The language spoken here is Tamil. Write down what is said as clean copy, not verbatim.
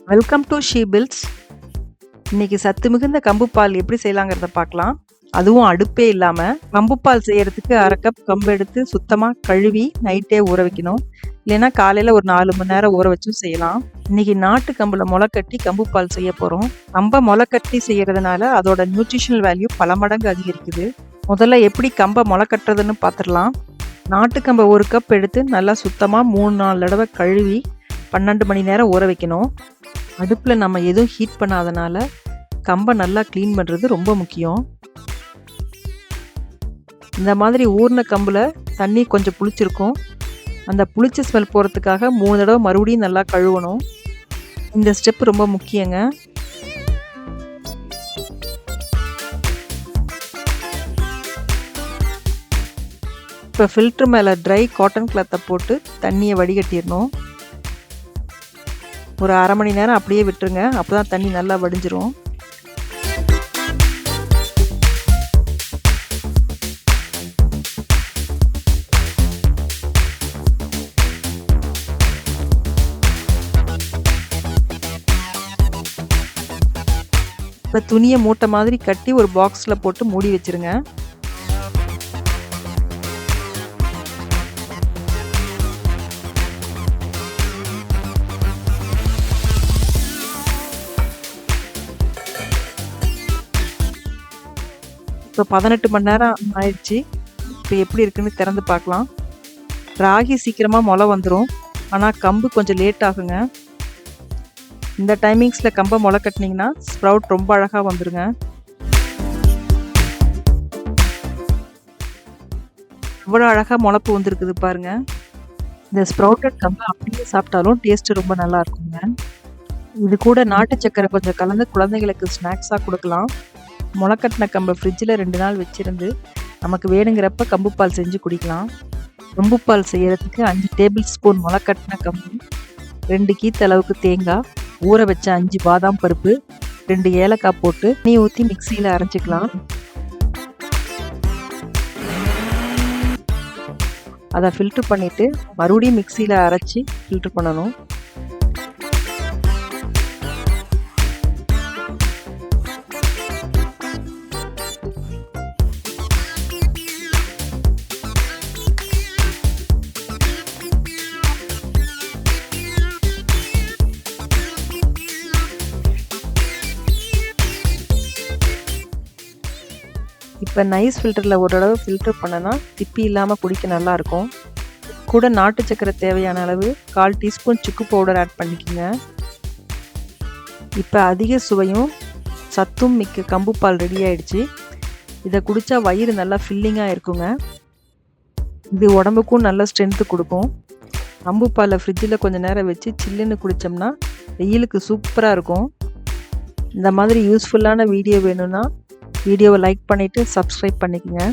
Welcome to she builds. இன்னைக்கு சத்து மிகுந்த கம்புப்பால் எப்படி செய்யலாங்கிறத பார்க்கலாம். அதுவும் அடுப்பே இல்லாமல். கம்புப்பால் செய்யறதுக்கு 1/2 கப் கம்பு எடுத்து சுத்தமாக கழுவி நைட்டே ஊற வைக்கணும். இல்லைன்னா காலையில் ஒரு 4 மணி நேரம் ஊற வச்சும் செய்யலாம். இன்னைக்கு நாட்டு கம்பில் முளைக்கட்டி கம்புப்பால் செய்ய போகிறோம். கம்பை முளைக்கட்டி செய்யறதுனால அதோட நியூட்ரிஷனல் வேல்யூ பல மடங்கு அதிகரிக்குது. முதல்ல எப்படி கம்பை முளைக்கட்டுறதுன்னு பார்த்துடலாம். நாட்டு கம்பை 1 கப் எடுத்து நல்லா சுத்தமாக 3-4 தடவை கழுவி 12 மணி நேரம் ஊற வைக்கணும். அடுப்பில் நம்ம எதுவும் ஹீட் பண்ணாதனால கம்பை நல்லா க்ளீன் பண்ணுறது ரொம்ப முக்கியம். இந்த மாதிரி ஊறின கம்பில் தண்ணி கொஞ்சம் புளிச்சிருக்கும். அந்த புளிச்ச ஸ்மெல் போகிறதுக்காக 3 தடவை மறுபடியும் நல்லா கழுவணும். இந்த ஸ்டெப் ரொம்ப முக்கியங்க. இப்போ ஃபில்ட்ரு மேலே ட்ரை காட்டன் கிளாத்தை போட்டு தண்ணியை வடிகட்டிடணும். ஒரு 1/2 மணி நேரம் அப்படியே விட்டுருங்க. அப்போ தான் தண்ணி நல்லா வடிஞ்சிரும். இப்போ துணியை மூட்டை மாதிரி கட்டி ஒரு பாக்ஸில் போட்டு மூடி வச்சுருங்க. இப்போ 18 மணி நேரம் ஆயிடுச்சு. இப்போ எப்படி இருக்குன்னு திறந்து பார்க்கலாம். ராகி சீக்கிரமாக முளை வந்துடும். ஆனால் கம்பு கொஞ்சம் லேட் ஆகுங்க. இந்த டைமிங்ஸில் கம்பை முளை கட்டினீங்கன்னா ஸ்ப்ரவுட் ரொம்ப அழகாக வந்துடுங்க. எவ்வளோ அழகாக முளைப்பு வந்துருக்குது பாருங்கள். இந்த ஸ்ப்ரவுட்டட் கம்பை அப்படியே சாப்பிட்டாலும் டேஸ்ட்டு ரொம்ப நல்லா இருக்குங்க. இது கூட நாட்டு சக்கரை கொஞ்சம் கலந்து குழந்தைங்களுக்கு ஸ்நாக்ஸாக கொடுக்கலாம். முளைக்கட்டின கம்பை ஃப்ரிட்ஜில் 2 நாள் வச்சுருந்து நமக்கு வேணுங்கிறப்ப கம்புப்பால் செஞ்சு குடிக்கலாம். கம்புப்பால் செய்கிறதுக்கு 5 டேபிள் ஸ்பூன் முளைக்கட்டின கம்பு, 2 கீத்து அளவுக்கு தேங்காய், ஊற வச்ச 5 பாதாம் பருப்பு, 2 ஏலக்காய் போட்டு தண்ணி ஊற்றி மிக்சியில் அரைச்சிக்கலாம். அதை ஃபில்ட்ரு பண்ணிவிட்டு மறுபடியும் மிக்சியில் அரைச்சி ஃபில்ட்ரு பண்ணணும். இப்போ நைஸ் ஃபில்டரில் ஒரு தடவை ஃபில்ட்ரு பண்ணனா திப்பி இல்லாமல் குடிக்க நல்லாயிருக்கும். கூட நாட்டு சக்கரை தேவையான அளவு 1/4 டீஸ்பூன் சுக்கு பவுடர் ஆட் பண்ணிக்கோங்க. இப்போ அதிக சுவையும் சத்தும் மிக்க கம்புப்பால் ரெடி ஆகிடுச்சு. இதை குடித்தா வயிறு நல்லா ஃபில்லிங்காக இருக்குங்க. இது உடம்புக்கும் நல்ல ஸ்ட்ரென்த்து கொடுக்கும். கம்புப்பாலை ஃப்ரிட்ஜில் கொஞ்சம் நேரம் வச்சு சில்லுன்னு குடித்தோம்னா வெயிலுக்கு சூப்பராக இருக்கும். இந்த மாதிரி யூஸ்ஃபுல்லான வீடியோ வேணும்னா வீடியோவை லைக் பண்ணிவிட்டு சப்ஸ்கிரைப் பண்ணிக்கோங்க.